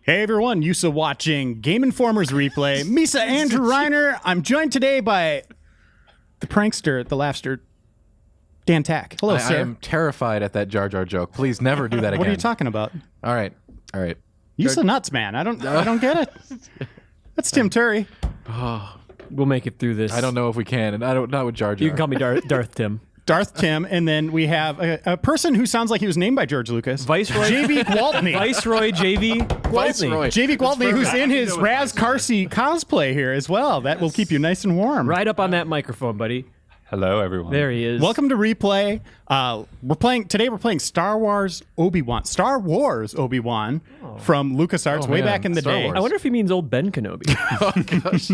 Hey everyone, Yusa watching Game Informer's replay. Misa Andrew Reiner. I'm joined today by the prankster, the laughster, Dan Tack. Hello, sir. I am terrified at that Jar Jar joke. Please never do that again. What are you talking about? All right. Yusa nuts, man. I don't get it. That's Tim Turi. We'll make it through this. I don't know if we can, and I don't know with Jar Jar. You can call me Darth Tim. Darth Tim, and then we have a person who sounds like he was named by George Lucas. Viceroy Javy Gwaltney. Viceroy Javy Gwaltney. Javy Gwaltney, who's in his Raz Carsey cosplay here as well. That will keep you nice and warm. Right up on that microphone, buddy. Hello, everyone. There he is. Welcome to Replay. We're playing Star Wars Obi-Wan from LucasArts way back in the Star day. Wars. I wonder if he means old Ben Kenobi. Oh, gosh.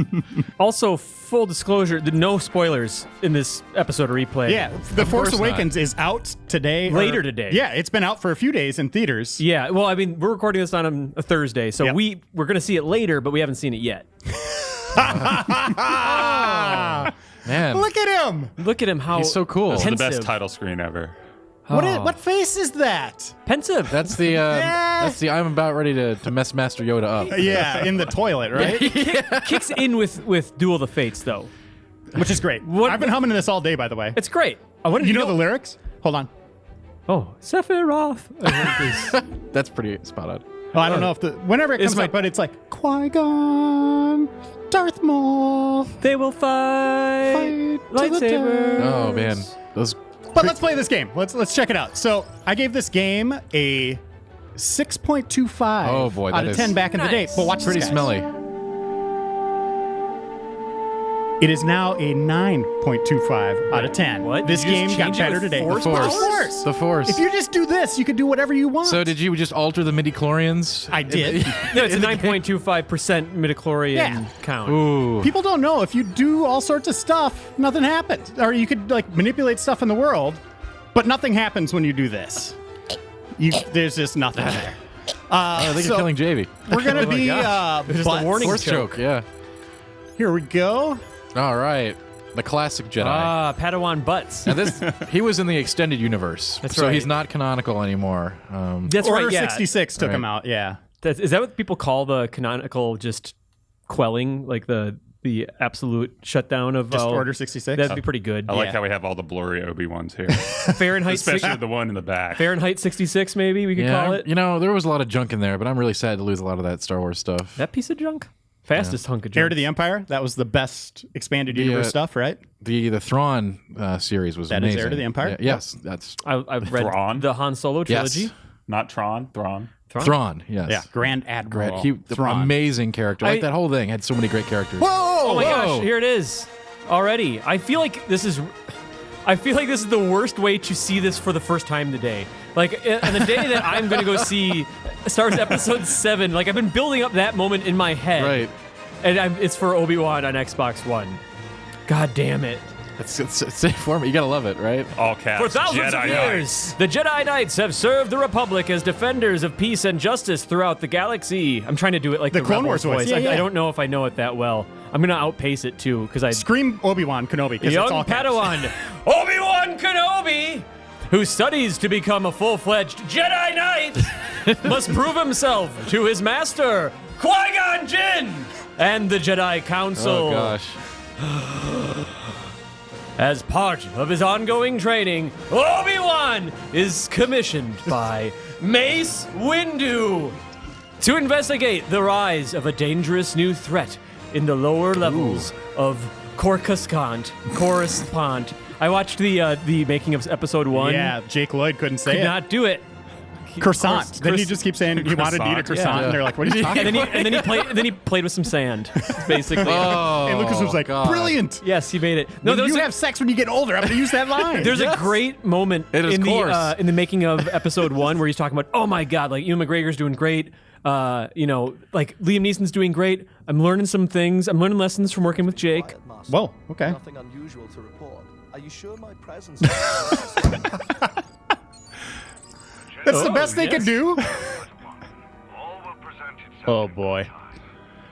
Also, full disclosure, no spoilers in this episode of Replay. Yeah, The Force course Awakens is out today. Later today. Yeah, it's been out for a few days in theaters. Yeah, well, I mean, we're recording this on a Thursday, so Yep. we're going to see it later, but we haven't seen it yet. Man, Look at him! Look at him, how he's so cool. This is the best pensive. title screen ever. What face is that? Pensive. That's the I'm about ready to mess Master Yoda up. Yeah, in the toilet, right? Kicks in with Duel of the Fates, though. Which is great. What- I've been humming this all day, by the way. It's great. I wanted You to know the lyrics? Hold on. Oh, Sephiroth. That's pretty spot on. Oh, I don't know if whenever it comes up, but it's like Qui-Gon, Darth Maul. They will fight. Fight to the Lightsaber. death. Oh man, those. But let's play this game. Let's check it out. So I gave this game a 6.25 Oh, boy, out that of is 10 back in the day. nice. But watch Pretty this, guys. smelly. It is now a 9.25 out of 10. What? This Did you game just got change it better with today. force The Force. Force. The Force. If you just do this, you can do whatever you want. So did you just alter the midi-chlorians? I did. No, it's a 9.25% midichlorian Yeah. count. Ooh. People don't know if you do all sorts of stuff, nothing happens. Or you could like manipulate stuff in the world, but nothing happens when you do this. There's just nothing there. I think you're killing Javy. We're gonna be This is the butts. warning Force choke. Yeah. Here we go. All right. The classic Jedi. Padawan butts. Now he was in the extended universe, That's so right. he's not canonical anymore. That's Order right, yeah. 66 took Right. him out. Yeah. Is that what people call the canonical just quelling, like the absolute shutdown of Just Order 66. That'd be pretty good. I like how we have all the blurry Obi-Wans here, Fahrenheit, especially the one in the back. Fahrenheit 66, maybe we could call it. You know, there was a lot of junk in there, but I'm really sad to lose a lot of that Star Wars stuff. That piece of junk, fastest hunk of junk. Heir to the Empire. That was the best expanded universe stuff, right? The Thrawn series was That is amazing. Heir to the Empire? Yeah, yes, that's I've read Thrawn? the Han Solo trilogy. yes. Not Tron. Thrawn. Yes. Yeah. Grand Admiral. Thrawn. Amazing character. Like that whole thing had so many great characters. Whoa! Oh my whoa. gosh, here it is already. I feel like this is the worst way to see this for the first time today. Like, on the day that I'm going to go see Star Wars Episode 7, like, I've been building up that moment in my head. Right. And it's for Obi-Wan on Xbox One. God damn it. It's safe for me. You gotta love it, right? All caps. For thousands Jedi of Knight. years, the Jedi Knights have served the Republic as defenders of peace and justice throughout the galaxy. I'm trying to do it like The the Clone Rebels Wars voice. Yeah, yeah. I don't know if I know it that well. I'm going to outpace it, too, because I... Scream Obi-Wan Kenobi, because it's Young all caps. Padawan, Obi-Wan Kenobi, who studies to become a full-fledged Jedi Knight, must prove himself to his master, Qui-Gon Jinn, and the Jedi Council. Oh gosh. As part of his ongoing training, Obi-Wan is commissioned by Mace Windu to investigate the rise of a dangerous new threat in the lower levels of Coruscant. I watched the making of episode 1. Yeah, Jake Lloyd couldn't say Could it. not do it. Croissant. Then he just keeps saying he wanted to eat a croissant, and they're like, "What are you talking about?" And then he played with some sand, basically. Oh, And Lucas was like, God. "Brilliant! Yes, he made it. No, When there was you a- have sex when you get older. I'm going to use that line." There's a great moment It is in course. the making of episode 1 where he's talking about, oh my God, like Ewan McGregor's doing great. Like Liam Neeson's doing great. I'm learning some things. I'm learning lessons from working with Jake. Whoa, okay. Nothing unusual to report. Are you sure my presence? That's the best they yes. could do. All will present itself Oh in boy. time.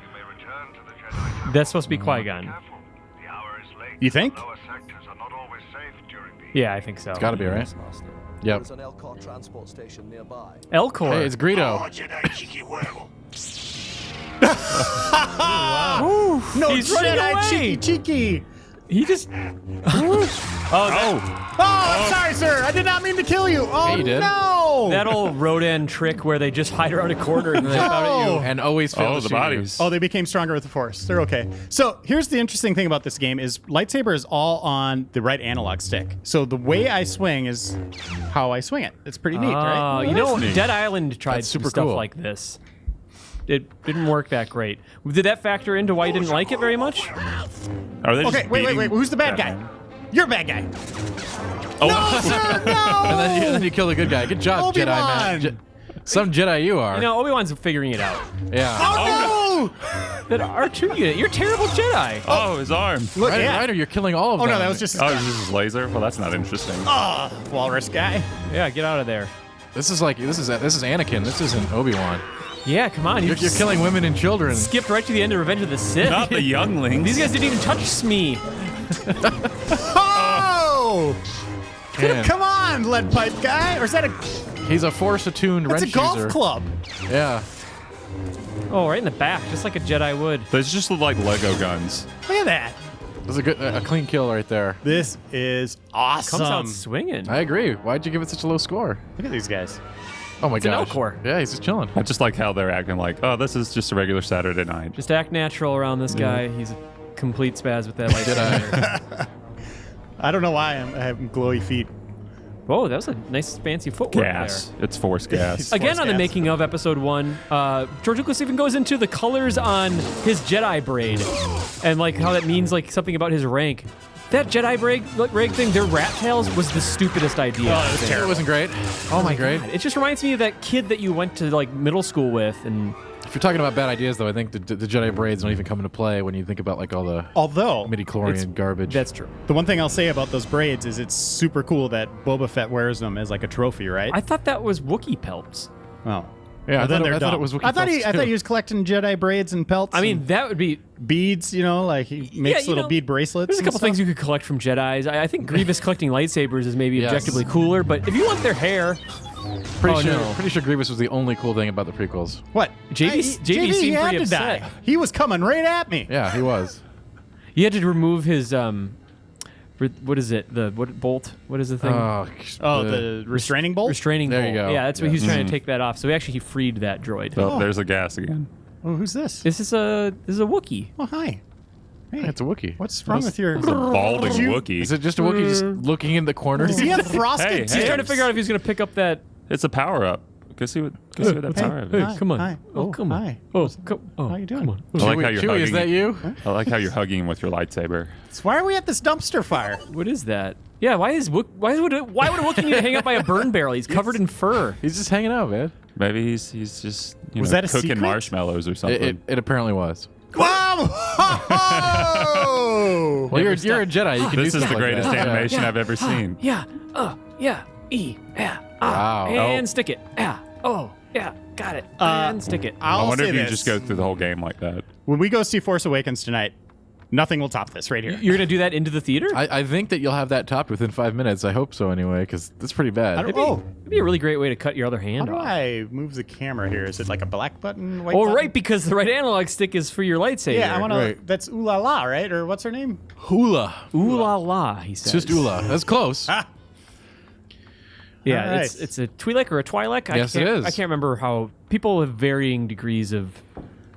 You may return to the Jedi Temple. That's supposed to be Qui-Gon. Careful. The hour is late. You think? The lower sectors are not always safe during the Yeah, I think so. Gotta be, right? Yes, Master. Yep. There's an Elcor transport station nearby. Elcor. Hey, it's Greedo. No, He's running away. cheeky. He just. Oh, I'm sorry, sir. I did not mean to kill you. Oh, Yeah, you did. no. That old Rodan trick where they just hide around a corner and then they shout at you. And always fail Oh, to the shoot you. bodies. Oh, they became stronger with the Force. They're okay. So here's the interesting thing about this game is lightsaber is all on the right analog stick. So the way I swing is how I swing it. It's pretty neat, right? You know, neat. Dead Island tried That's some super stuff cool. like this. It didn't work that great. Did that factor into why you didn't like it very much? Are they just Okay, wait. beating Who's the bad that guy? man? You're a bad guy. Oh, No, sir, no. And then you kill the good guy. Good job, Jedi man. Obi-Wan. Some Jedi you are. You know, Obi-Wan's figuring it out. Yeah. Oh, That R2 unit, you're a terrible Jedi. oh, his arm. no. Look, Ryder, yeah. Ryder, you're killing all of Oh, them. no, that was just Oh, is this his laser? Well, that's not interesting. walrus guy. Yeah, get out of there. This is Anakin. This isn't Obi-Wan. Yeah, come on. You're killing women and children. Skipped right to the end of Revenge of the Sith. Not the younglings. These guys didn't even touch me. Oh! Man, Come on, lead pipe guy. Or is that a he's a Force-attuned that's a wrench golf user. club? Yeah. Oh, right in the back, just like a Jedi would. Those just look like Lego guns. Look at that. That's a clean kill right there. This is awesome. Comes out swinging. I agree. Why'd you give it such a low score? Look at these guys. Oh my an gosh. Elcor. Yeah, he's just chilling. I just like how they're acting like, oh, this is just a regular Saturday night. Just act natural around this guy. He's a complete spaz with that lightsaber. I don't know why I have glowy feet. Whoa, that was a nice fancy footwork Gas. there. It's Force gas. Again, Force on the gas. making of episode 1, George Lucas even goes into the colors on his Jedi braid and like how that means like something about his rank. That Jedi braid thing, their rat tails, was the stupidest idea. It wasn't great. Oh my great. god! It just reminds me of that kid that you went to like middle school with, and If you're talking about bad ideas, though, I think the Jedi braids don't even come into play when you think about like all the Although, midi-chlorian garbage. that's true. the one thing I'll say about those braids is it's super cool that Boba Fett wears them as like a trophy, right? I thought that was Wookiee pelts. Oh. Yeah, Well, then they're I thought dumb. it was Wookiee I thought pelts, I too. thought he was collecting Jedi braids and pelts. I mean, and that would be. beads, you know, like he makes you little know, bead bracelets. There's a and couple stuff. things you could collect from Jedis. I think Grievous collecting lightsabers is maybe Yes. objectively cooler, but if you want their hair, Pretty sure Grievous was the only cool thing about the prequels. What? JV JV seemed had pretty to upset. die. He was coming right at me. Yeah, he was. You had to remove his what is it? The bolt? What is the thing? Oh, the restraining bolt? Restraining There bolt. you go. Yeah, that's what he was trying to take that off. So he freed that droid. Oh, there's the gas again. Oh, who's this? This is a Wookiee. Oh, hi. Hey, It's a Wookiee. what's wrong with your... It's a balding You- Wookiee. Is it just a Wookiee just looking in the corner? Does he have frosted Hey, tips? hey. He's trying to figure out if he's going to pick up that. It's a power up. Go see what that power up is. Hi, Come on. hi. Oh, come on. Hi. Oh, come. Oh, How you doing? Come on. I like how you're Chewie, hugging. is that you? I like how you're hugging with your lightsaber. So why are we at this dumpster fire? What is that? Yeah, why would a Wookiee need to hang up by a burn barrel? He's covered in fur. He's just hanging out, man. Maybe he's just Was that a cooking secret? marshmallows or something. It apparently was. Wow! Well, you're a Jedi. You can This do is stuff the like greatest that. animation I've ever seen. Yeah. Yeah. Wow. And stick it. Yeah. Oh. Yeah. Got it. And stick it. I'll I wonder say if you this. just go through the whole game like that. When we go see Force Awakens tonight, nothing will top this right here. You're gonna do that into the theater? I think that you'll have that topped within 5 minutes. I hope so, anyway, because that's pretty bad. It'd be a really great way to cut your other How hand do off. I move the camera here? Is it like a black button, white Oh, button? right, because the right analog stick is for your lightsaber. Yeah, I want to. Right. That's Ooh La La, right? Or what's her name? Hula. Ooh la la, he says. It's just Ula. That's close. Yeah, All right. it's a Twi'lek or a Twi'lek. Yes, it is. I can't remember how people have varying degrees of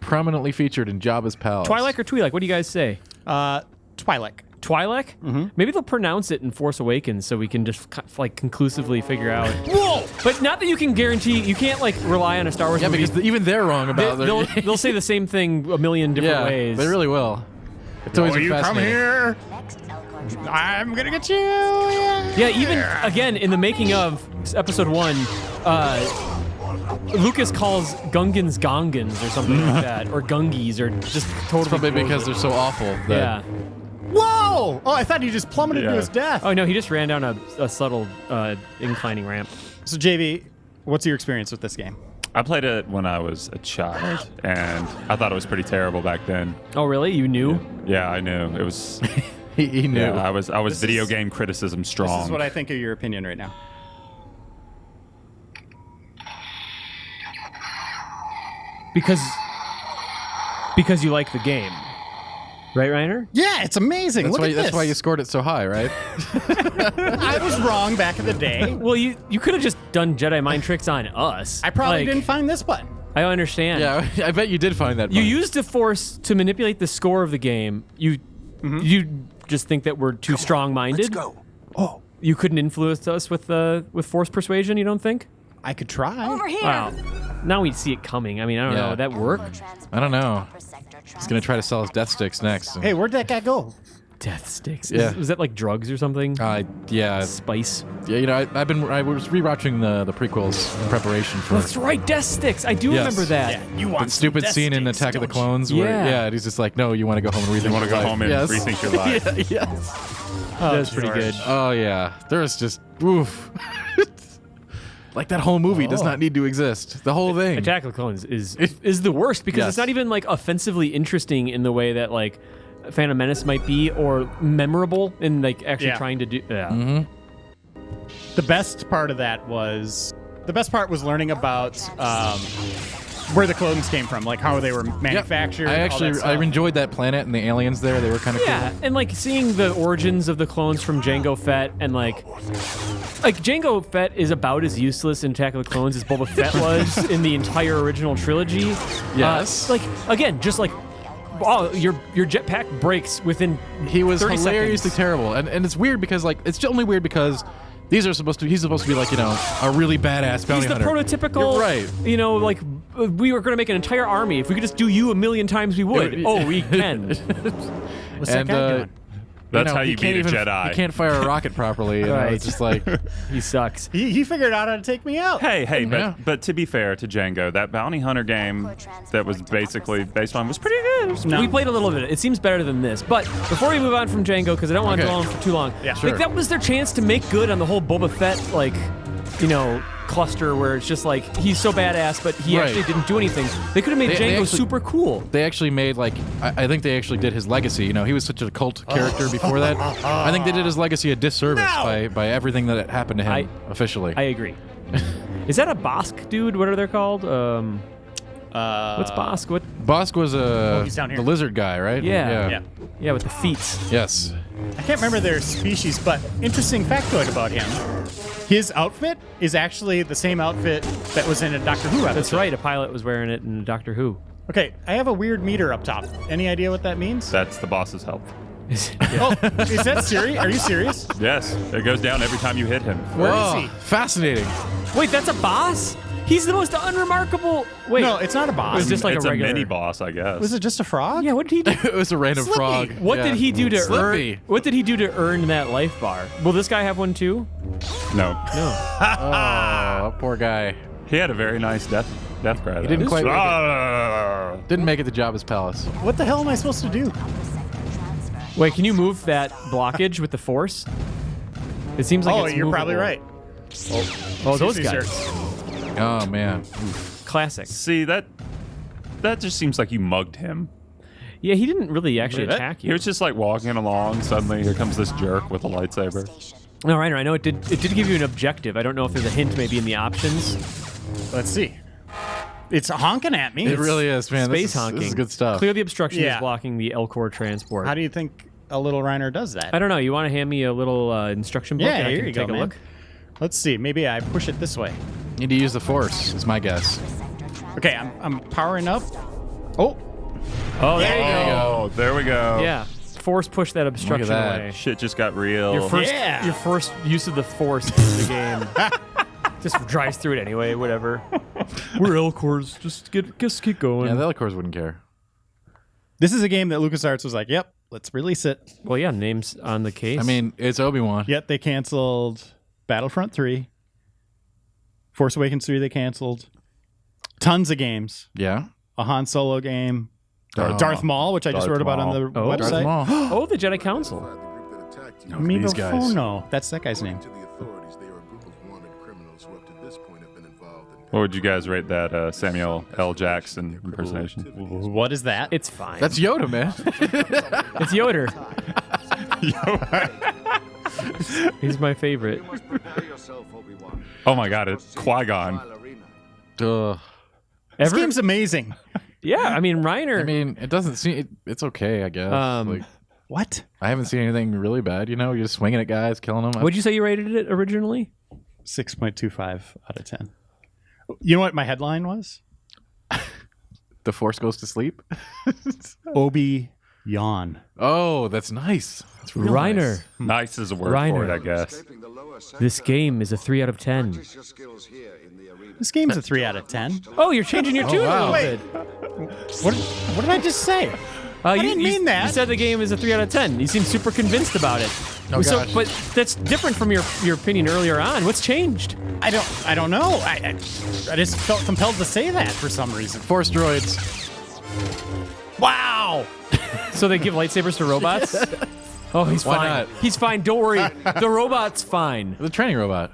Prominently featured in Jabba's palace. Twi'lek or Twi'lek. What do you guys say? Twi'lek. Twi'lek? Mm-hmm. Maybe they'll pronounce it in Force Awakens so we can just like conclusively figure out. Whoa! But not that you can guarantee. You can't like rely on a Star Wars Yeah, movie. because even they're wrong about they'll, their they'll say the same thing a million different yeah, ways. they really will. It's always Oh, you come fascinating. here. I'm gonna get you. Yeah. Yeah, even again in the making of Episode 1, Lucas calls Gungans Gongans or something like that, or Gungies, or just totally. Probably because they're so awful. That Yeah. Whoa! Oh, I thought he just plummeted to Yeah. his death. Oh no, he just ran down a subtle inclining ramp. So, JV, what's your experience with this game? I played it when I was a child, and I thought it was pretty terrible back then. Oh really? You knew? Yeah, I knew it was. he knew. Yeah, I was video game criticism strong. This is what I think of your opinion right now. because you like the game, right, Reiner? Yeah, it's amazing. That's Look why. at That's this. why you scored it so high, right? I was wrong back in the day. Well, you could have just done Jedi mind tricks on us. I probably Like, didn't find this button. I understand. Yeah, I bet you did find that. You button. used the Force to manipulate the score of the game. You just think that we're too strong-minded. Let's go. Oh, You couldn't influence us with Force persuasion. You don't think? I could try. Over here. Wow. Now we see it coming. I mean, I don't know. Yeah. Would that work? I don't know. He's gonna try to sell us death sticks next. Hey, where'd that guy go? Death sticks. Yeah. Was that like drugs or something? Yeah. Spice. Yeah, you know, I was rewatching the prequels in preparation for That's right, death sticks. I do Yes. remember that. Yeah, you want that stupid some scene in death Attack of the sticks, don't Clones where Yeah. and he's just like, no, you want to go home and rethink You want to your go life. home and Yes. rethink your life. Yeah, yes. That's pretty George. good. Oh yeah, there was just oof. Like that whole movie does not need to exist. The whole thing. Attack of the Clones is the worst because Yes. it's not even like offensively interesting in the way that like Phantom Menace might be, or memorable in like actually Yeah. trying to do. Yeah. The best part of that was learning about where the clones came from, like how they were Yep. manufactured. I all actually that I stuff. enjoyed that planet and the aliens there. They were kind of Yeah, cool. and like seeing the origins of the clones from Jango Fett, and like Jango Fett is about as useless in Attack of the Clones as Boba Fett was in the entire original trilogy. Yes. Like again, just like oh, your jetpack breaks within. He was 30 hilariously seconds. terrible, and it's weird because like it's only weird because he's supposed to be like, you know, a really badass bounty He's the hunter. prototypical, You're right. You know, like we were going to make an entire army. If we could just do you a million times, we would. Yeah, Oh, we can. What's that And, guy doing? That's you know, how he you can't beat a even- Jedi. He can't fire a rocket properly. You know, Right. it's just like He sucks. He figured out how to take me out. Hey, Yeah. but to be fair to Django, that bounty hunter game that was basically based on was pretty good. No. We played a little bit. It seems better than this. But before we move on from Django, because I don't want to Okay. dwell on for too long, Yeah. like, Sure. that was their chance to make good on the whole Boba Fett, like, you know, cluster where it's just like he's so badass, but he Right. actually didn't do anything. They could have made They Django actually- super cool. they actually made like I think they actually did his legacy. You know, he was such a cult character before that. I think they did his legacy a disservice by everything that happened to him officially. I agree. Is that a Bosk dude? What are they called? What's Bosk? What? Bosk was he's down here. the lizard guy, right? Yeah. Yeah. Yeah, with the feet. Yes. I can't remember their species, but interesting factoid about him. His outfit is actually the same outfit that was in a Doctor Who episode. That's right. A pilot was wearing it in Doctor Who. Okay, I have a weird meter up top. Any idea what that means? That's the boss's help. Oh, is that Siri? Are you serious? Yes, it goes down every time you hit him. Where is Oh, he? fascinating. Wait, that's a boss? He's the most unremarkable. Wait, No, it's not a boss. It was just like it's a a regular mini boss, I guess. Was it just a frog? Yeah, what did he do? It was a random Slippy. frog. What Yeah. did he do to Slippy. earn? What did he do to earn that life bar? Will this guy have one too? No. Oh, poor guy. He had a very nice death cry. He didn't quite make it. Ah! Didn't make it to Jabba's palace. What the hell am I supposed to do? Wait, can you move that blockage with the force? It seems like Oh, it's you're probably movable. right. Oh, those Excuse me, guys. sir. Oh man. Classic. See, that just seems like you mugged him. Yeah, he didn't really actually That- attack He you. was just like walking along. Suddenly, here comes this jerk with a lightsaber. No, Reiner, I know it did give you an objective. I don't know if there's a hint maybe in the options. Let's see. It's honking at me. It really is, man. Space This is good stuff. Clear the obstruction Yeah. is blocking the Elcor transport. How do you think a little Reiner does that? I don't know. You want to hand me a little instruction book? Yeah, and I here can you go, take a man. look. Let's see. Maybe I push it this way. Need to use the force, is my guess. Okay, I'm powering up. Oh, Oh, there you go. Oh, there we go. Yeah, force push that obstruction that. away. Shit just got real. Your first, Yeah. your first use of the force in the game. Just drives through it anyway. Whatever. We're Elcors. Just keep going. Yeah, the Elcors wouldn't care. this is a game that LucasArts was like, "Yep, let's release it." Well, yeah, names on the case. I mean, it's Obi-Wan. Yet they canceled Battlefront 3, Force Awakens 3. They canceled tons of games. Yeah. A Han Solo game, Darth- Darth Maul, which I just Darth wrote about on Maul. the Oh, Darth website. Maul. oh, the Jedi Council. These guys. No, that's that guy's name. To the authorities, they are a group of wanted criminals who up to this point have been involved in What would you guys rate that Samuel L. Jackson impersonation? What is that? It's fine. That's Yoda, man. It's Yoder. He's my favorite. Prepare yourself, Obi-Wan. Oh my God, it's Qui-Gon. Ugh. This game's amazing. Yeah, I mean, Reiner. I mean, it doesn't seem. It's okay, I guess. Like, What? I haven't seen anything really bad. You're just swinging at guys, killing them. What'd you say you rated it originally? 6.25 out of 10. You know what my headline was? The Force goes to sleep. Obi-Wan. Oh, that's nice. That's real Reiner. nice. Nice is a word for it, I guess. This game is a 3 out of 10. This game's a 3 out of 10. Oh, you're changing your tune wow. a little bit. What did I just say? You didn't mean that. You said the game is a 3 out of 10. You seem super convinced about it. Oh, so, gosh. but that's different from your opinion earlier on. What's changed? I don't know. I just felt compelled to say that for some reason. Force droids. Wow. So they give lightsabers to robots? Oh, he's Why fine. not? He's fine. Don't worry. The robot's fine. The training robot.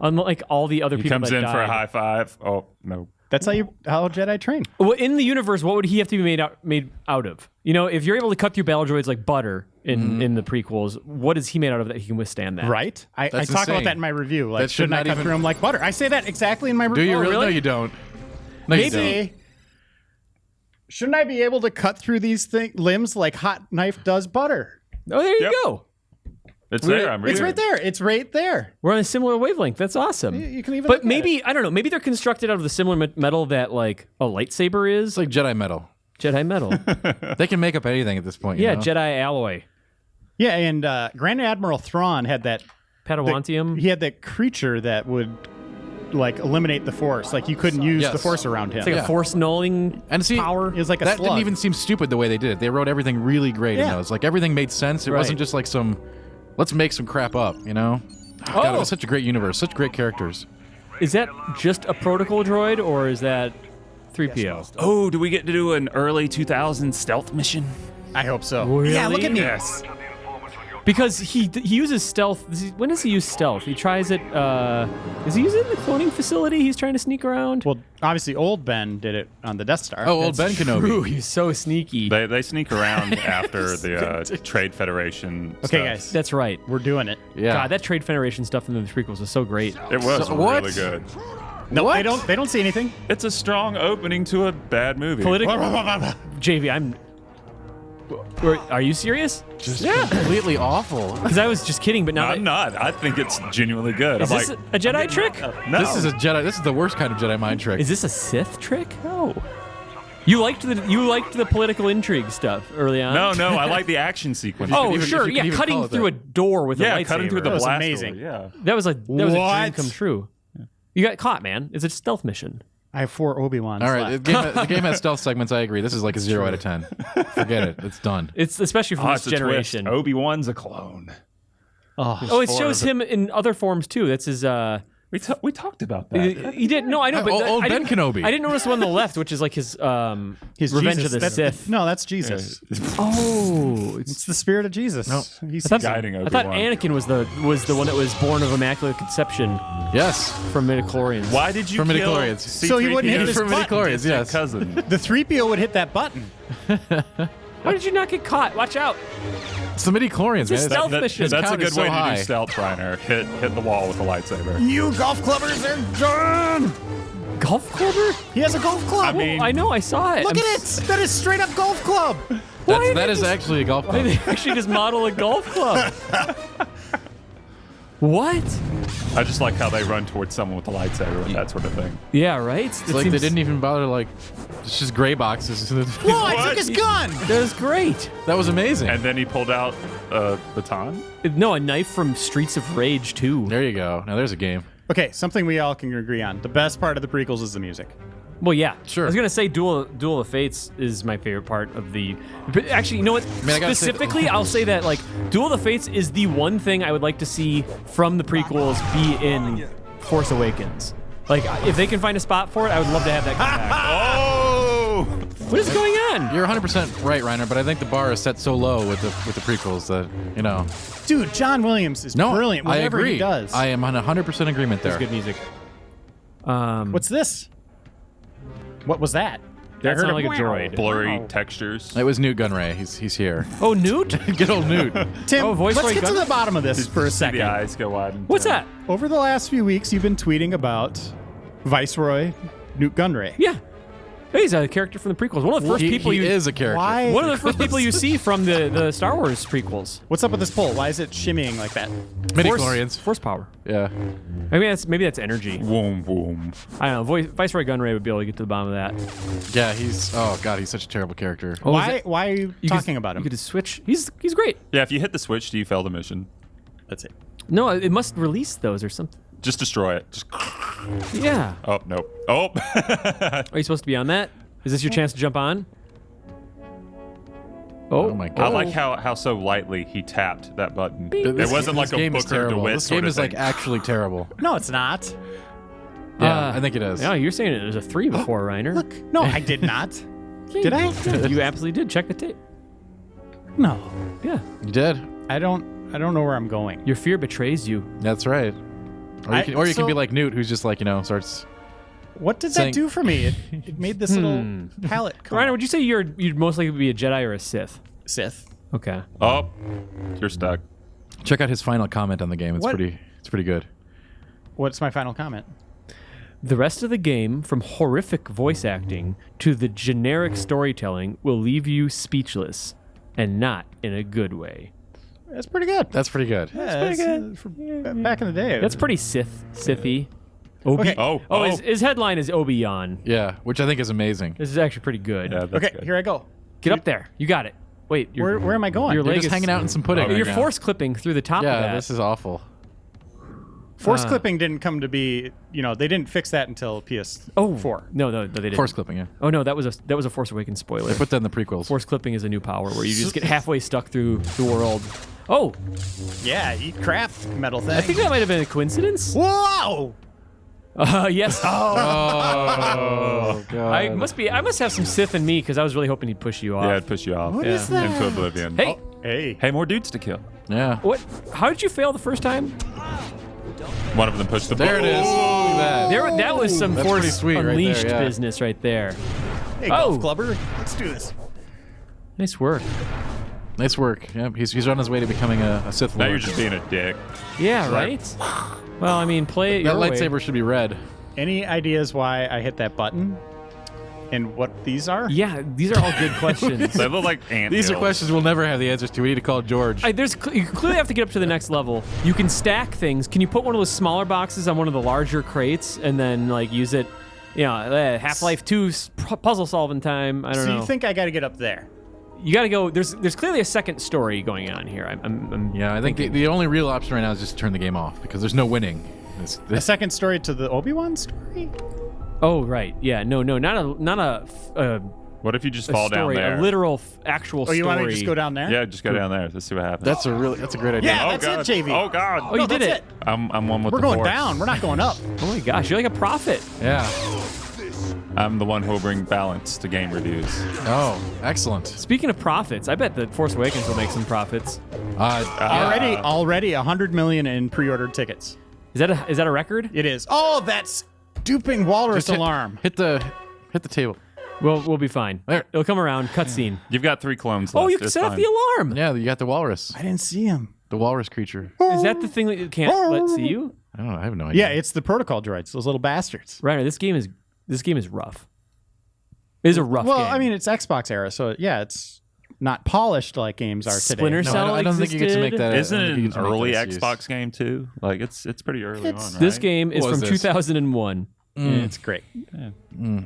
Unlike all the other He people comes that in for a died. high five. Oh, no. That's how Jedi train. Well, in the universe, what would he have to be made out of? You know, if you're able to cut through battle droids like butter in the prequels, what is he made out of that he can withstand that? Right? I That's talk about insane. that in my review. Like, That should shouldn't I not cut even- through him like butter? I say that exactly in my review. Do you Oh, really? really? No, you don't. No, you don't. Maybe. Shouldn't I be able to cut through these limbs like hot knife does butter? Oh, there you Yep. go. It's there. I'm reading. It's right there. It's right there. We're on a similar wavevelength. That's awesome. You can even. But look at maybe, I don't know, maybe they're constructed out of the similar metal that like a lightsaber is. It's like Jedi metal. Jedi metal. They can make up anything at this point. Yeah, you know? Jedi alloy. Yeah, and Grand Admiral Thrawn had that. Padawantium. He had that creature that would like eliminate the Force. Like you couldn't use Yes. the Force around him. It's like a force nulling And see, power. It was like a that slug. didn't even seem stupid the way they did it. They wrote everything really great in Yeah. those. Like everything made sense. It Right. wasn't just like some, let's make some crap up, you know? God, it was such a great universe, such great characters. Is that just a protocol droid or is that 3PO? Oh, do we get to do an early 2000s stealth mission? I hope so. Really? Yeah, look at me. Yes. Because he uses stealth. When does he use stealth? He tries it. Is he using the cloning facility? He's trying to sneak around. Well, obviously, old Ben did it on the Death Star. Oh, old Ben Kenobi. Ooh, he's so sneaky. They sneak around after the Trade Federation Okay, stuff. guys, That's right. we're doing it. Yeah. God, that Trade Federation stuff in the prequels was so great. It was So what? really good. No, What? they don't see anything. It's a strong opening to a bad movie. Political. JV, I'm. Are you serious? Just completely awful. Because I was just kidding, but now I'm not. I think it's genuinely good. is I'm this like, a Jedi trick? no. This is a Jedi. This is the worst kind of Jedi mind trick. Is this a Sith trick? No. You liked the political intrigue stuff early on. No, I like the action sequence. Oh, even- if sure. you can Yeah, even cutting call it through that. a door with a yeah, lightsaber. cutting through the was blast amazing. door, Yeah. That was a dream What? come true. You got caught, man. It's a stealth mission. I have 4 Obi-Wans All right, left. the game has stealth segments. I agree. This is like a 0 out of 10. Forget it. It's done. It's especially from Oh, this it's a generation. twist. Obi-Wan's a clone. Oh, it shows him in other forms too. That's his. We talked about that. He did. No, I know, but Old I Ben didn't- Kenobi. I didn't notice the one on the left, which is like his Revenge Jesus. of the That's- Sith. No, that's Jesus. Oh, It's the spirit of Jesus. No. He's Guiding I thought Obi-Wan. Anakin was the one that was born of immaculate conception Yes. from midichlorians. Why did you For kill midichlorians. So he wouldn't hit C-3PO's his For button. midichlorians, yes. cousin? The 3PO would hit that button. Why did you not get caught? Watch out! It's the midi-chlorians, man. It's stealth mission. That's a count is good so way high. to do stealth, Reiner. Hit the wall with a lightsaber. You golf clubbers are done. Golf clubber? He has a golf club. I mean- I know. I saw it. look at it. That is straight up golf club. That is actually a golf Why club. did they actually just model a golf club? What? I just like how they run towards someone with a lightsaber and that sort of thing. Yeah, right. It's like they didn't even bother, like, it's just gray boxes. Whoa, I took his gun. That was great. That was amazing. And then he pulled out a baton. No, a knife from Streets of Rage 2. There you go. Now there's a game. Okay, something we all can agree on. The best part of the prequels is the music. Well, yeah. Sure. I was gonna say Duel of Fates is my favorite part of the. But actually, you know what? mean, I gotta say- Specifically, I'll say that like Duel of Fates is the one thing I would like to see from the prequels be in Force Awakens. Like, if they can find a spot for it, I would love to have that come back. Oh! What is going on? You're 100% right, Reiner, but I think the bar is set so low with the prequels that, you know. Dude, John Williams is brilliant. I Whatever agree. he does. I am on 100% agreement there. That's good music. What's this? What was that? That I heard sounded like a wow. droid. Blurry textures. It was Newt Gunray. He's here. Oh, Newt? Good old Newt. Tim, Oh, voice let's Roy get to Gunn? the bottom of this for a See second. the eyes go wide. and What's turn. that? Over the last few weeks, you've been tweeting about Viceroy Newt Gunray. Yeah. Hey, he's a character from the prequels. One of the first people he you is a character. Why? One of the first people you see from the Star Wars prequels. What's up with this pole? Why is it shimmying like that? Midi-chlorians. Force power. Yeah. Maybe that's energy. Boom, boom. I don't know. Viceroy Gunray would be able to get to the bottom of that. Yeah, he's such a terrible character. Oh, Why are you talking about You him? could just switch. He's great. Yeah, if you hit the switch, do you fail the mission? That's it. No, it must release those or something. Just destroy it. Just. Yeah. Oh, nope. Oh. Are you supposed to be on that? Is this your chance to jump on? Oh my I god. like how so lightly he tapped that button. This It wasn't like this a game is Booker terrible. DeWitt This sort game of is like thing. actually terrible. No, it's not. Yeah, I think it is. Yeah, you're saying it was a 3 before, Reiner. Look, no, I did not. Did I? You absolutely did. Check the tape. No, Yeah. You did. I don't know where I'm going. Your fear betrays you. That's right. Or you can so- be like Newt, who's just like, starts. What did Saying- that do for me? It made this little palette come Reiner, up. would you say you'd most likely be a Jedi or a Sith? Sith. Okay. Oh, you're stuck. Check out his final comment on the game. It's What? pretty good. What's my final comment? The rest of the game, from horrific voice acting to the generic storytelling, will leave you speechless, and not in a good way. That's pretty good. That's pretty good. That's pretty good. For back in the day. That's pretty Sithy. Okay. Oh, His headline is Obi-Wan. Yeah, which I think is amazing. This is actually pretty good. Yeah, that's Okay, good. here I go. Get up there. You got it. Wait, Where am I going? your You're leg just is hanging out in some pudding. You're right now. force clipping through the top of Yeah, that. this is awful. Force clipping didn't come to be. They didn't fix that until PS4. No, they didn't. Force clipping, yeah. Oh no, that was a Force Awakens spoiler. They put that in the prequels. Force clipping is a new power where you just get halfway stuck through the world. Oh, Yeah, eat crap, metal thing. I think that might have been a coincidence. Whoa! Yes. Oh god. I must have some Sith in me because I was really hoping he'd push you off. Yeah, it'd push you off. What is that? Into oblivion. Hey, Hey. Hey, more dudes to kill. Yeah. what? How did you fail the first time? One of them pushed the There it is. Look at that. That was some That's pretty Force sweet right there, Unleashed yeah. business right there. Hey, Oh. golf clubber. Let's do this. Nice work. Nice work. Yeah, he's on his way to becoming a Sith Now Lord. you're just being a dick. Yeah, right. Well, I mean, play it That your way. lightsaber should be red. Any ideas why I hit that button? And what these are? Yeah, these are all good questions. They look like ant These are hills. questions we'll never have the answers to. We need to call George. You clearly have to get up to the next level. You can stack things. Can you put one of those smaller boxes on one of the larger crates and then use it? Half-Life 2 puzzle solving time. I don't So know. you think I got to get up there? You got to go. There's clearly a second story going on here. Yeah, I think the only real option right now is just to turn the game off because there's no winning. A second story to the Obi-Wan story? Oh right, yeah, no, not a What if you just fall down story, there? a literal actual Oh, story. you want to just go down there? Yeah, just go down there. Let's see what happens. That's a great idea. Yeah, oh that's god. it, JV. Oh god. Oh, you did that's it. I'm one with We're the going force. down. We're not going up. Oh my gosh, you're like a prophet. Yeah. I'm the one who will bring balance to game reviews. Oh, excellent. Speaking of profits, I bet the Force Awakens will make some profits. Already 100 million in pre-ordered tickets. Is that a record? It is. Oh, that's duping walrus alarm. Hit the table. We'll be fine. There. It'll come around. Cutscene. You've got 3 clones left. Oh, you can It's set off fine. the alarm. Yeah, you got the walrus. I didn't see him. The walrus creature. Is that the thing that you can't let see you? I don't know. I have no idea. Yeah, it's the protocol droids, those little bastards. Reiner, this game is rough. It is a rough Well, game. I mean, it's Xbox era, so yeah, it's not polished like games are today. Splinter No, Cell I don't think you get to make that. Isn't I don't it think you an get to make early that excuse. Xbox game too? Like it's pretty early on, right? This game is What was from this? 2001. It's great.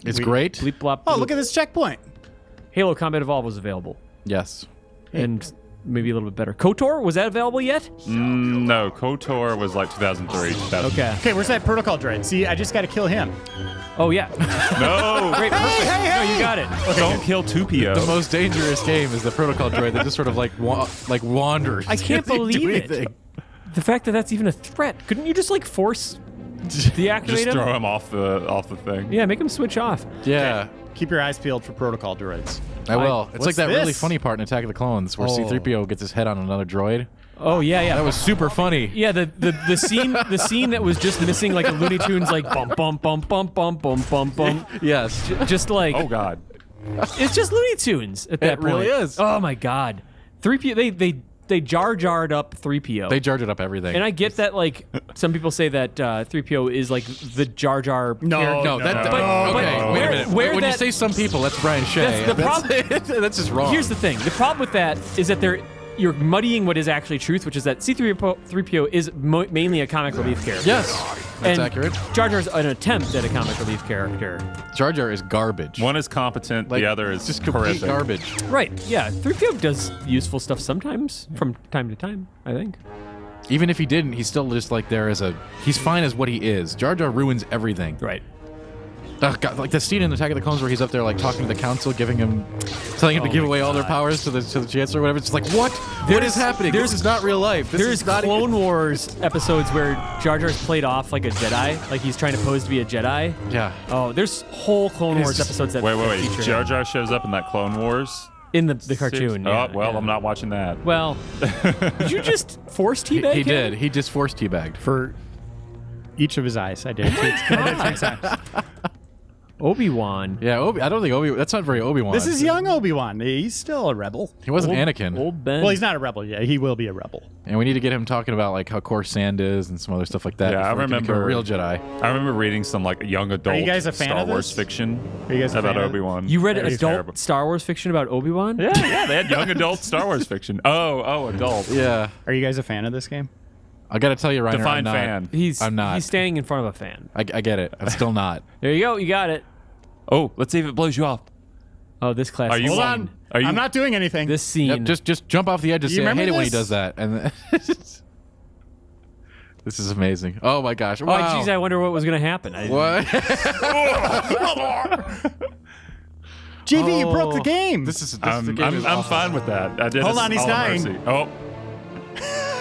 It's great. Bleep blop. Oh, bloop. look at this checkpoint. Halo Combat Evolved was available, Yes. and maybe a little bit better. KOTOR, was that available yet? No, KOTOR was like 2003. 2000. Okay. Okay, where's that protocol droid? See, I just got to kill him. Oh yeah. No, Great. Perfect. No, you got it. don't kill 2PO. The most dangerous game is the protocol droid that just sort of like wanders. I can't Doesn't do believe it. anything. The fact that that's even a threat. Couldn't you just force deactivate Just him? throw him off the thing. Yeah, make him switch off. Yeah. Keep your eyes peeled for protocol droids. I will. It's What's like that really this? funny part in Attack of the Clones where Oh. C-3PO gets his head on another droid. Oh yeah. That was super funny. Yeah, the scene that was just missing like a Looney Tunes like bum bum bum bum bum bum bum bum. Yes. Just like Oh god. it's just Looney Tunes at that It point. really is. Oh my god. 3PO they jar jarred up 3PO. They jarred it up everything. and I get that some people say that 3PO is like the Jar Jar. No, character. No, that. But Okay, wait a minute. where When you that- say some people, that's Brian Shea. That's the problem. That's just wrong. Here's the thing. The problem with that is that you're muddying what is actually truth, which is that C-3PO is mainly a comic relief character. Yes, that's and accurate. Jar Jar's an attempt at a comic relief character. Jar Jar is garbage. One is competent, Like, the other is just complete horrific. garbage. Right, yeah. 3PO does useful stuff sometimes, from time to time, I think. Even if he didn't, he's still just like there as a. He's fine as what he is. Jar Jar ruins everything. Right. Oh, God, like the scene in Attack of the Clones where he's up there like talking to the council, telling him to give away all their powers to the Chancellor or whatever. It's just like, what is happening? This is not real life. This There's is not Clone Wars episodes where Jar Jar's played off like a Jedi, like he's trying to pose to be a Jedi. Yeah. Oh, there's whole Clone Wars episodes that Wait. feature Jar him. Jar shows up in that Clone Wars In the cartoon. Oh, yeah, well, yeah. I'm not watching that. Well, did you just force teabag He him? did. He just forced teabagged. For each of his eyes, I did. I did 6 times. Obi-Wan. Yeah, I don't think Obi. That's not very Obi-Wan. This is young Obi-Wan. He's still a rebel. He wasn't Old- Anakin. Old Ben. Well, he's not a rebel yet. He will be a rebel. And we need to get him talking about like how coarse sand is and some other stuff like that. Yeah, I before he can become remember- a real Jedi. I remember reading some like young adult you guys a fan Star of Wars this? fiction Are you guys a about fan of- Obi-Wan. You read He's adult terrible. Star Wars fiction about Obi-Wan? Yeah, they had young adult Star Wars fiction. Oh, adult. Yeah, Are you guys a fan of this game? I got to tell you, Reiner, Define I'm not. fan. I'm not. He's standing in front of a fan. I get it. I'm still not. There you go. You got it. Oh, let's see if it blows you off. Oh, this class. Are you Hold one? on. Are you? I'm not doing anything. This scene. Yep, just jump off the edge and You say, I remember hate it when he this? does that. And then this is amazing. Oh my gosh. Oh, Wow. geez, I wonder what was going to happen. What? JV, you broke the Oh, game. This is. I'm fine with that. I did. Hold this on, he's all dying. mercy. Oh,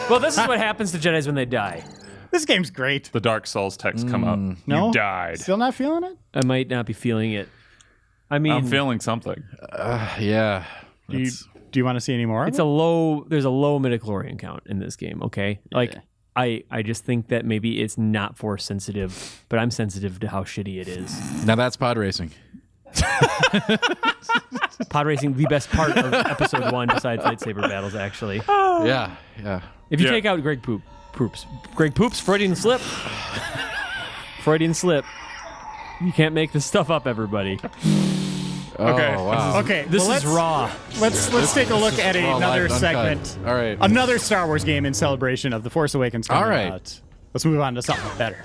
Well, this is what happens to Jedis when they die. This game's great. the Dark Souls text come up. No? You died. Still not feeling it? I might not be feeling it. I mean, I'm feeling something. Yeah. Do you want to see any more? of it's it? a low. There's a low midichlorian count in this game. Okay, like I just think that maybe it's not force sensitive, but I'm sensitive to how shitty it is. Now that's pod racing. Pod racing, the best part of episode 1, besides lightsaber battles. Actually, Yeah. if you Yeah. take out Greg Poops, Freudian slip, Freudian slip. You can't make this stuff up, everybody. Okay. Oh, wow. Okay, This well, is raw. Let's take a look at raw, another live, uncut. segment. All right. Another Star Wars game in celebration of The Force Awakens coming All right. out. Let's move on to something better.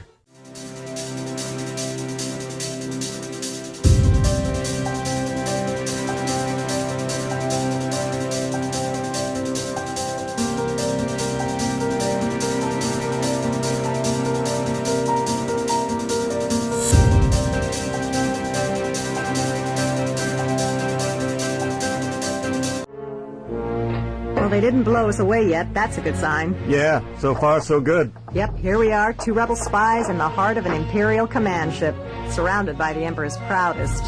Well, they didn't blow us away yet. That's a good sign. Yeah, so far so good. Yep, here we are, 2 rebel spies in the heart of an Imperial command ship, surrounded by the Emperor's proudest.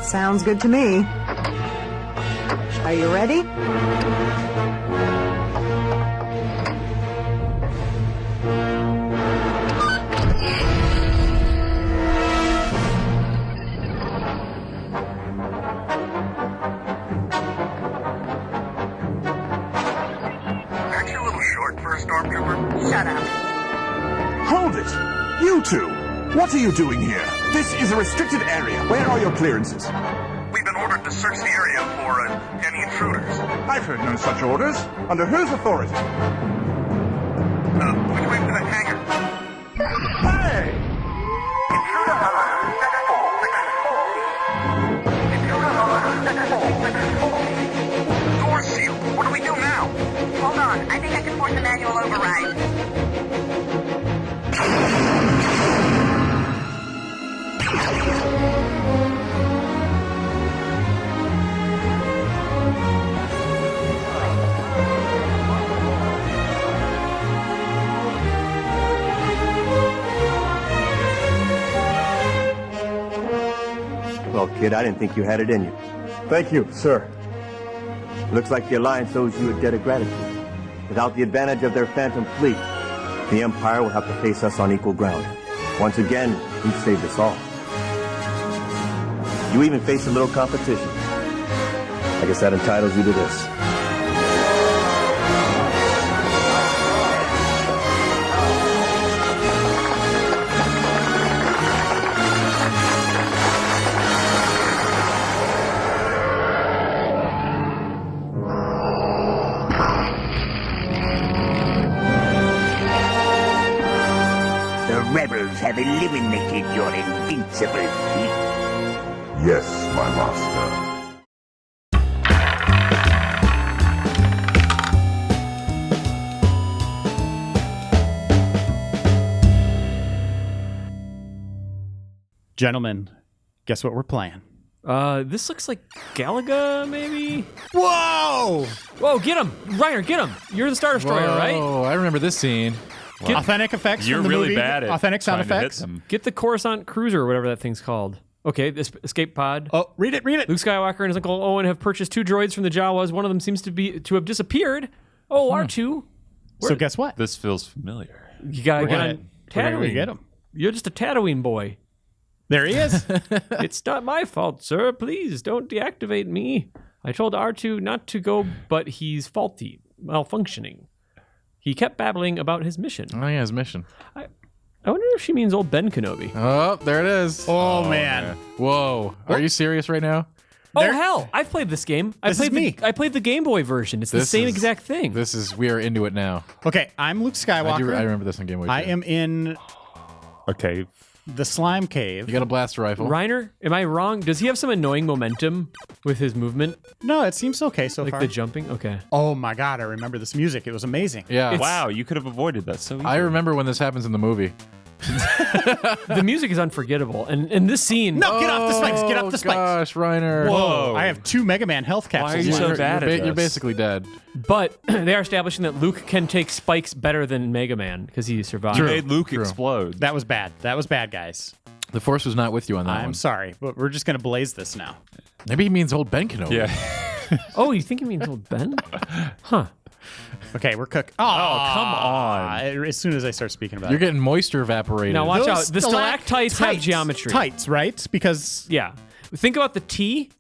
Sounds good to me. Are you ready? Aren't you a little short for a stormtrooper? Shut up. Hold it! You two! What are you doing here? This is a restricted area. Where are your clearances? We've been ordered to search the area for any intruders. I've heard no such orders. Under whose authority? Which way to the hangar? Hey! Intruder alert. Sector 464. Intruder alert. Sector 464. Door sealed. What do we do now? Hold on, I think I can force a manual override. Well, kid, I didn't think you had it in you. Thank you, sir. Looks like the Alliance owes you a debt of gratitude. Without the advantage of their Phantom fleet, the Empire will have to face us on equal ground. Once again, you've saved us all. You even face a little competition. I guess that entitles you to this. have eliminated your invincible feet? Yes, my master. Gentlemen, guess what we're playing? This looks like Galaga, maybe? Whoa! Whoa, get him! Reiner, get him! You're the Star Destroyer, right? Oh, I remember this scene. Authentic effects You're from the really movie. bad at authentic sound trying to hit effects. them. Get the Coruscant Cruiser, or whatever that thing's called. Okay, this escape pod. Oh, read it. Luke Skywalker and his uncle Owen have purchased 2 droids from the Jawas. One of them seems to have disappeared. Oh, R2. So guess what? This feels familiar. You gotta get gonna- on we're gonna Tatooine. get him. You're just a Tatooine boy. There he is. It's not my fault, sir. Please don't deactivate me. I told R2 not to go, but he's faulty, malfunctioning. He kept babbling about his mission. Oh, yeah, his mission. I wonder if she means old Ben Kenobi. Oh, there it is. Oh, man. Whoa. Are you serious right now? Oh, hell. I've played this game. I played the Game Boy version. It's the same exact thing. We are into it now. Okay, I'm Luke Skywalker. I remember this on Game Boy. I am in Okay. the slime cave. You got a blaster rifle. Reiner, am I wrong? Does he have some annoying momentum with his movement? No, it seems okay so Like far. the jumping? Okay. Oh my god, I remember this music. It was amazing. Yeah. Wow, you could have avoided that so easily. I remember when this happens in the movie. The music is unforgettable. And in this scene... No, get off the spikes. Get off the spikes. Gosh, Reiner. Whoa. I have 2 Mega Man health capsules. Why are you so left. bad at this? You're basically dead. But they are establishing that Luke can take spikes better than Mega Man because he survived. You made Luke True. explode. That was bad. That was bad, guys. The Force was not with you on that I'm one. sorry, but we're just going to blaze this now. Maybe he means old Ben Kenobi. Yeah. Oh, you think he means old Ben? Huh. Okay, we're cooking. Oh, come on. As soon as I start speaking about You're it. getting moisture evaporated. Now watch Those out. The stalactites have geometry. Tights, right? Because Yeah. Think about the T.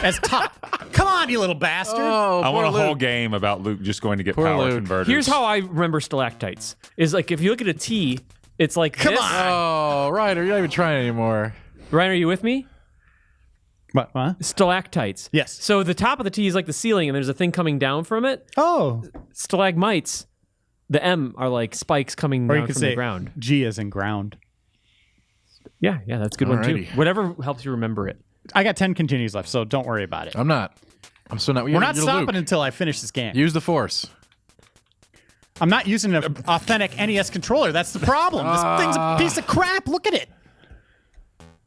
as top. Come on, you little bastard. Oh, I want a poor whole Luke. game about Luke just going to get Poor power Luke. converters. Here's how I remember stalactites. Is like if you look at a T, it's like Come this. on. Oh, Reiner, you're not even trying anymore. Ryan, are you with me? What? Huh? Stalactites. Yes. So the top of the T is like the ceiling, and there's a thing coming down from it. Oh. Stalagmites, the M are like spikes coming Or you down could from say the ground. G is in ground. Yeah, that's a good one too. Alrighty. Whatever helps you remember it. I got 10 continues left, so don't worry about it. I'm not. I'm still not. We're not stopping until I finish this game. Use the Force. I'm not using an authentic NES controller. That's the problem. This thing's a piece of crap. Look at it.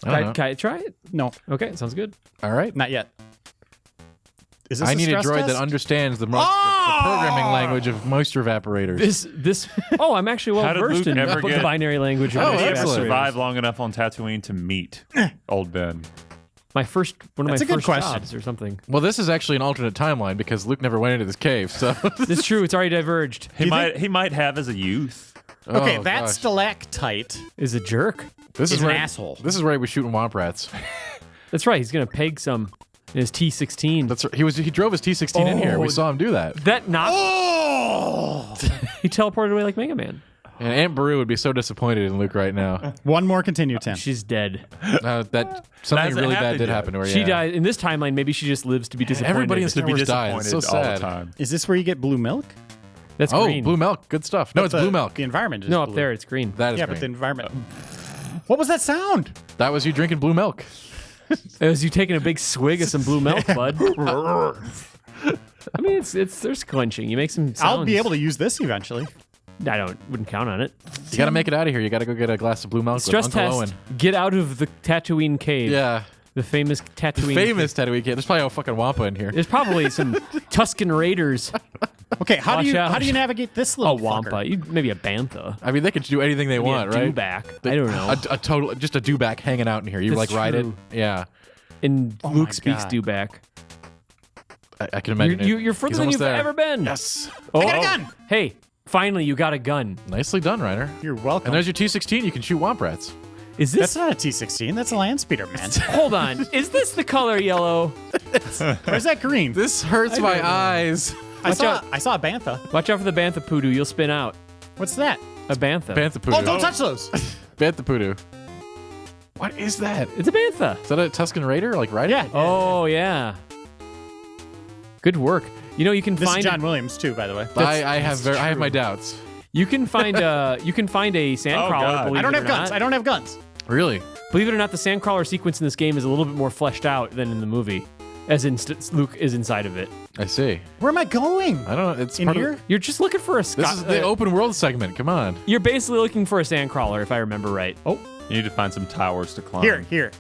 I don't know. Can I try it? No, Okay, sounds good. All right. not yet. Is this I need a stress droid test? that understands the Oh! programming language of moisture evaporators. This. Oh, I'm actually How well did versed Luke in ever the get- binary language. Of Oh, Did he ever excellent. survive long enough on Tatooine to meet old Ben? One of That's my a good first question. jobs or something. Well, this is actually an alternate timeline because Luke never went into this cave. So It's true. It's already diverged. He might have as a youth. Okay, Oh, that gosh. stalactite Is a jerk. This is is an where asshole. This is where he was shooting womp rats. That's right. He's gonna peg some in his T16. That's he drove his T16 in here. We saw him do that. That not. Oh! He teleported away like Mega Man. And Aunt Beru would be so disappointed in Luke right now. One more continue, Tim. She's dead. That something Hasn't really bad happened did yet. happen to her. She yeah. died in this timeline. Maybe she just lives to be disappointed. Everybody in To Star be Wars died. disappointed It's so all sad. the time. Is this where you get blue milk? That's Oh, green. blue milk. Good stuff. No, it's The- blue milk. The environment is No, up blue. there it's green. That is Yeah, green. but the environment. What was that sound? That was you drinking blue milk. It was you taking a big swig of some blue milk, bud. I mean, it's there's clenching. You make some sounds. I'll be able to use this eventually. I wouldn't count on it. You got to make it out of here. You got to go get a glass of blue milk Stress with Uncle test. Owen. Get out of the Tatooine cave. Yeah. The famous Tatooine. Famous Tatooine kid. There's probably a fucking Wampa in here. There's probably some Tusken Raiders. Okay, how Watch do out. you navigate this A little Wampa. fucker? Maybe a Bantha. I mean, they could do anything they Maybe want, a right? Dewback. I don't know. A total, just a dewback hanging out in here. You That's like ride it? true. Yeah. And Oh Luke my speaks God. Dewback. I can imagine it. You're further He's than almost you've there. ever been. Yes. Oh, I got a gun! Hey, finally you got a gun. Nicely done, Reiner. You're welcome. And there's your T16. You can shoot womp rats. Is That's this? not a T16. That's a land speeder, man. Hold on. Is this the color yellow? Where's that green? This hurts my eyes. I Watch saw out. I saw a bantha. Watch out for the Bantha Poodoo. You'll spin out. What's that? A Bantha. Bantha Oh, Poodoo. don't touch those. Bantha Poodoo. What is that? It's a Bantha. Is that a Tusken Raider? Like riding? Yeah. Oh yeah. Good work. You know you can This find is John Williams too, by the way. I have my doubts. You can find a sandcrawler. God. Believe I don't it have or guns. not. I don't have guns. Really? Believe it or not, the sandcrawler sequence in this game is a little bit more fleshed out than in the movie, as in Luke is inside of it. I see. Where am I going? I don't know. It's In part here? Of, You're just looking for a this is the open world segment. Come on. You're basically looking for a sandcrawler, if I remember right. Oh, You need to find some towers to climb. here.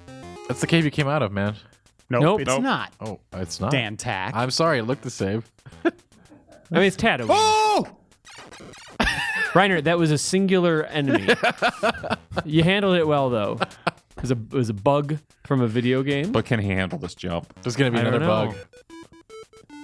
That's the cave you came out of, man. Nope, it's Nope. not. Oh, it's not. Dan Tack. I'm sorry. It looked the same. I mean, it's Tatooine. Oh! Reiner, that was a singular enemy. You handled it well, though. It was a bug from a video game. But can he handle this jump? There's gonna be I don't another know. bug.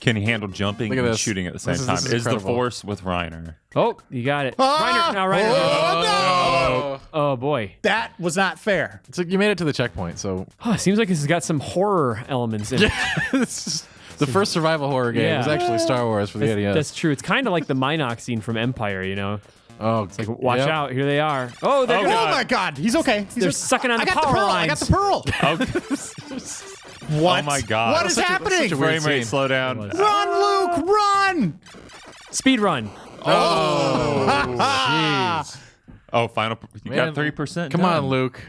Can he handle jumping Look at and this. shooting at the same This is- time? this is Is the incredible. Force with Reiner? Oh, you got it. Ah! Reiner, now Reiner. Oh, Oh, boy. That was not fair. so you made it to the checkpoint. So Oh, seems like this has got some horror elements in it. this is the first survival horror game Yeah. was actually Star Wars for the NES. That's true. It's kind of like the Minox scene from Empire, you know? Oh, it's Like, watch out. Here they are. Oh, they're Oh my God, he's okay. They're sucking on I the got power the pearl. lines. I got the pearl. What? Oh my God. What is Such a happening? weird Frame rate scene. slow down. Run, Luke, run! Speed run. Oh, final. You Man, got 3%. Come on, Luke.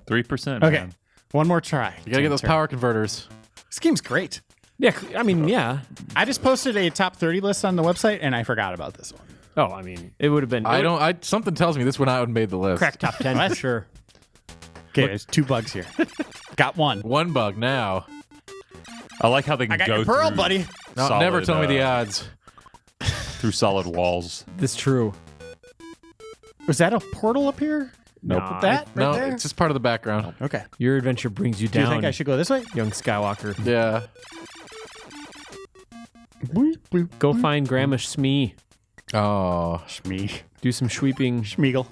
3%. Okay, Man. one more try. You gotta get those power converters. This game's great. Yeah, I mean, yeah. I just posted a top 30 list on the website, and I forgot about this one. Oh, I mean, it would have been. Something tells me this one out and made the list. Crack top 10 for sure. Okay, there's 2 bugs here. Got one. One bug now. I like how they can I got go your pearl, through buddy. No, solid, never tell me the odds. through solid walls. That's true. Was that a portal up here? Nope. That right No, there? it's just part of the background. Okay. Your adventure brings you Do you down, think I should go this way? young Skywalker. Yeah. Go find Grandma Smee. Oh. Schmeeg. Do some sweeping. Schmeagle.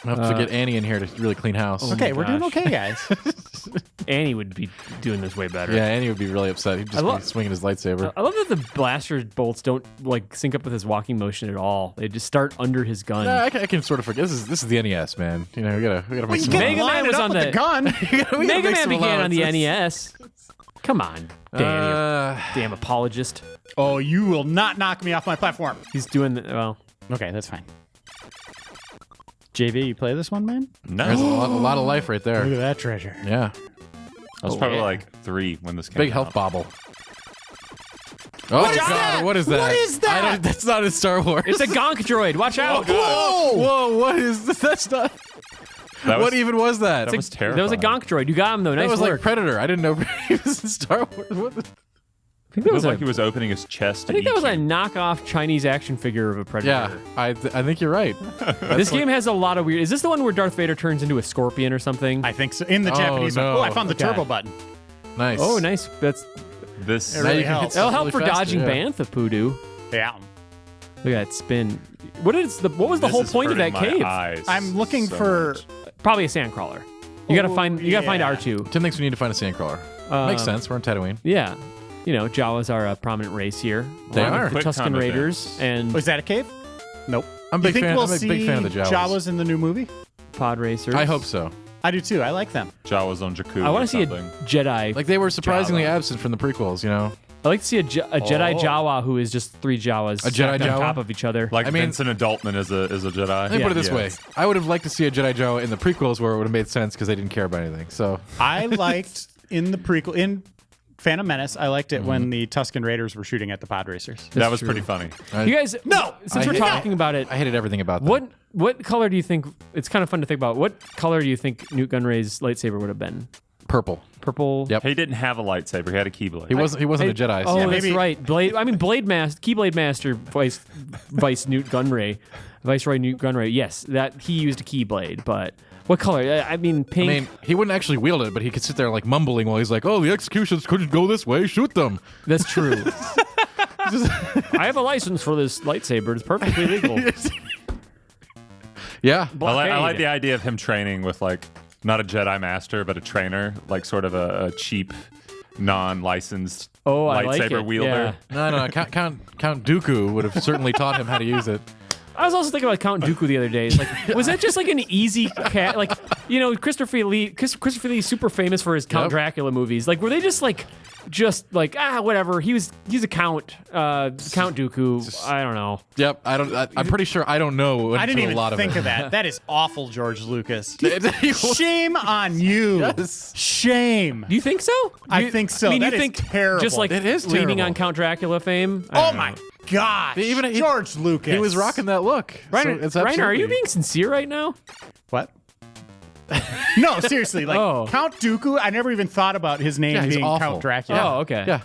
I have to get Annie in here to really clean house. Okay, we're doing gosh. okay, guys. Annie would be doing this way better. Yeah, Annie would be really upset. He'd just I be swinging his lightsaber. I love that the blaster bolts don't like sync up with his walking motion at all. They just start under his gun. Nah, I can sort of forget. This is the NES, man. You know, we gotta Well, make you some. gotta Mega line Man it was up on with the- the gun. Mega Man began on the allowances. NES. Come on, damn, damn apologist. Oh, you will not knock me off my platform. He's doing well. Okay, that's fine. JV, you play this one, man? There's a No. lot of life right there. Look at that treasure. Yeah. I was probably like 3 when this came Big out. health bobble. Oh, What is God. that? What is that? What is that? That's not in Star Wars. It's a gonk droid. Watch out! Whoa! Whoa, what is this? That's not. That was, What even was that? That was terrifying. That was a gonk droid. You got him though. That Nice was work. like Predator. I didn't know he was in Star Wars. What the? I think It that was was like he was opening his chest. I think that was a a. knockoff Chinese action figure of a Predator. Yeah, I think you're right. This game has a lot of weird. Is this the one where Darth Vader turns into a scorpion or something? I think so. In the Oh, Japanese one. no. Oh, I found the Okay. turbo button. Nice. Oh, nice. That's This. It really you can hit helps. stuff that'll help really for faster, dodging yeah. Bantha Poodoo. Yeah. Look at that spin. What was the this whole is point of that hurting my cave? eyes I'm looking so for... much. Probably a sandcrawler. You gotta find yeah. R2. Tim thinks we need to find a sandcrawler. Makes sense. We're on Tatooine. Yeah. You know, Jawas are a prominent race here. They along with are. The Quick Tusken time Raiders events. and Was that a cave? Nope. I'm a You big think fan. we'll I'm a see big fan of the Jawas. in the new movie? pod racers. I hope so. I do too. I like them. Jawas on Jakku. I want or to see a something. Jedi. Like they were surprisingly Jawa. absent from the prequels. You know. I like to see a Jedi Jawa who is just 3 Jawas A Jedi stacked on Jawa? top of each other. Like I mean- Vincent Adultman is a Jedi. Let me put it this Yeah. way: I would have liked to see a Jedi Jawa in the prequels where it would have made sense because they didn't care about anything. So I liked in the prequel, in Phantom Menace, I liked it Mm-hmm. when the Tusken Raiders were shooting at the pod racers. That was pretty funny. You guys, No! Since I we're hate- talking about it, I hated everything about that. what color do you think? It's kind of fun to think about. What color do you think Newt Gunray's lightsaber would have been? Purple. Purple. Yep. He didn't have a lightsaber. He had a Keyblade. He wasn't a Jedi. Oh, so- that's maybe- right. Blade Master, Keyblade Master, Vice Newt Gunray, Viceroy Newt Gunray. Yes, that he used a Keyblade, but what color? I mean, pink. I mean, he wouldn't actually wield it, but he could sit there like mumbling while he's like, "Oh, the executions couldn't go this way. Shoot them." That's true. I have a license for this lightsaber. It's perfectly legal. Yeah. I like Blockade. the idea of him training with like not a Jedi master, but a trainer, like sort of a cheap, non-licensed Oh, I like lightsaber it. wielder. Yeah. No. Count Dooku would have certainly taught him how to use it. I was also thinking about Count Dooku the other day. It's like, was that just like an easy cat? Like, you know, Christopher Lee's super famous for his Count Dracula movies. Like, were they just like whatever? He's a Count Dooku. I don't know. Yep, I'm pretty sure I don't know. I didn't even think of that. That is awful, George Lucas. Shame on you. Yes. Shame. Do you think so? I think so. I mean, that you is think terrible. just like It is leaning terrible. on Count Dracula fame? Oh my gosh. George Lucas. He was rocking that look. Reiner, So it's Reiner, are absolutely- you being sincere right now? What? No, seriously. Like Oh. Count Dooku, I never even thought about his name Yeah, he's being awful. Count Dracula. Oh, okay. Yeah.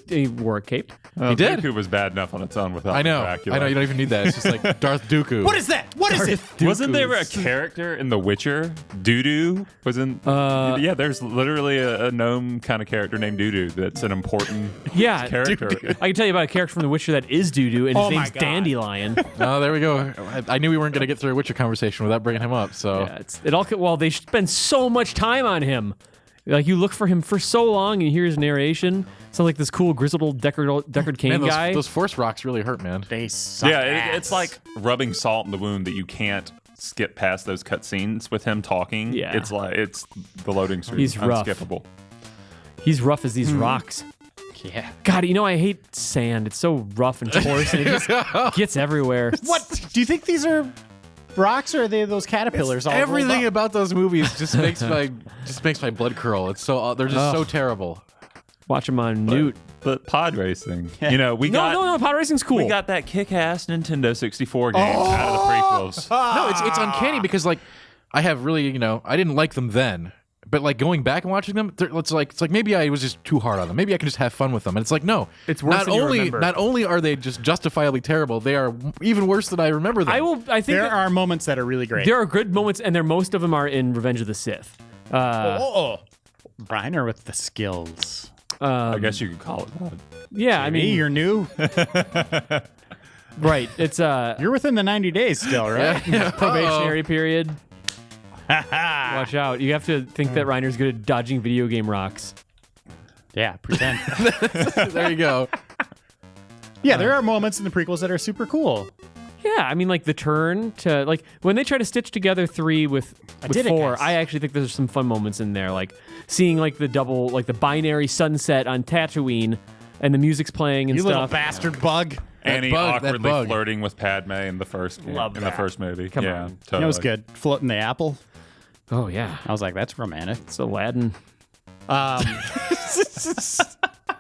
He wore a cape. He did? Dooku was bad enough on its own without I know. Dracula. I know. You don't even need that. It's just like Darth Dooku. What is that? What is it? Wasn't there a character in The Witcher? Doodoo was in. Yeah, there's literally a gnome kind of character named Doodoo that's an important character. I can tell you about a character from The Witcher that is Doodoo, and his Oh my name's God. Dandelion. Oh, there we go. I knew we weren't going to get through a Witcher conversation without bringing him up. So Well, they spend so much time on him. Like, you look for him for so long, and you hear his narration. Sounds like this cool grizzled old Deckard Cain man, guy. those force rocks really hurt, man. They suck. It's like rubbing salt in the wound that you can't skip past those cutscenes with him talking. Yeah. It's the loading screen. He's rough. Unskippable. He's rough as these rocks. Yeah. God, you know, I hate sand. It's so rough and coarse, and it just gets everywhere. What? Do you think these are rocks or are they those caterpillars? All Everything rolled up? about those movies just makes my blood curl. It's so they're just so terrible. Watch him on Newt. But pod racing, you know, No, pod racing's cool. We got that kick-ass Nintendo 64 game out of the prequels. No, it's uncanny because like I have really, you know, I didn't like them then. But like going back and watching them, it's like maybe I was just too hard on them. Maybe I can just have fun with them. And it's like no, It's worse than you remember. Not only are they just justifiably terrible, they are even worse than I remember them. I think There are moments that are really great. there are good moments, and most of them are in Revenge of the Sith. Reiner with the skills. I guess you could call it that. Yeah, I Me, mean, you're new. right? It's You're within the 90 days still, right? probationary period. Watch out! You have to think that Reiner's good at dodging video game rocks. Yeah, pretend. There you go. Yeah, there are moments in the prequels that are super cool. Yeah, I mean, like the turn to like when they try to stitch together 3 with did it, 4. guys. I actually think there's some fun moments in there, like seeing like the double, like the binary sunset on Tatooine, and the music's playing and You little stuff. bastard bug. Annie bug, that awkwardly bug. flirting with Padme in the first game, Love in that. the first movie. Come yeah, on. totally. That was good. Floating the apple. Oh yeah, I was like, that's romantic. it's Aladdin.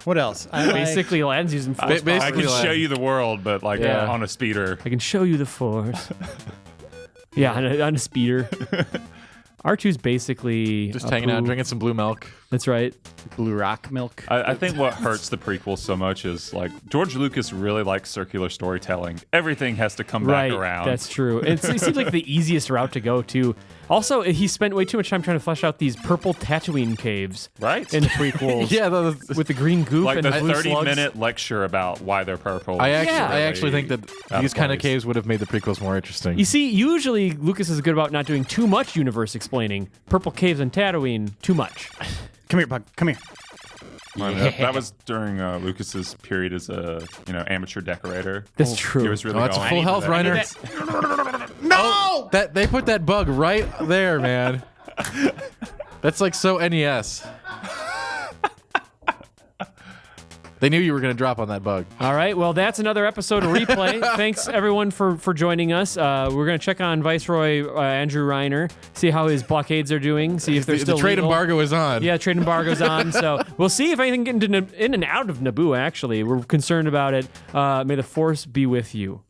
What else? I like- Basically, Aladdin's using force. Ba- I basically can like- show you the world, but like Yeah. on a speeder. I can show you the force. Yeah, on a speeder. R2's basically Just hanging out, Apu. drinking some blue milk. That's right. Blue Rock milk. I think what hurts the prequels so much is like George Lucas really likes circular storytelling. Everything has to come back around. That's true. It seems like the easiest route to go to. Also, he spent way too much time trying to flesh out these purple Tatooine caves. Right. In the prequels. Yeah, With the green goop like and the blue slugs. 30-minute lecture about why they're purple. I Yeah. actually think that Out these of kind of place. caves would have made the prequels more interesting. You see, usually Lucas is good about not doing too much universe explaining. Purple caves and Tatooine, too much. Come here, bug. Come here. That was during Lucas's period as a amateur decorator. That's true. He was really that's going full health, for that. Reiner. No! That they put that bug right there, man. That's like so NES. They knew you were going to drop on that bug. All right, well, that's another episode of Replay. Thanks, everyone, for joining us. We're going to check on Viceroy Andrew Reiner, see how his blockades are doing, see if they're The still trade legal. embargo is on. Yeah, trade embargo's on, so we'll see if anything gets in and out of Naboo, actually. We're concerned about it. May the Force be with you.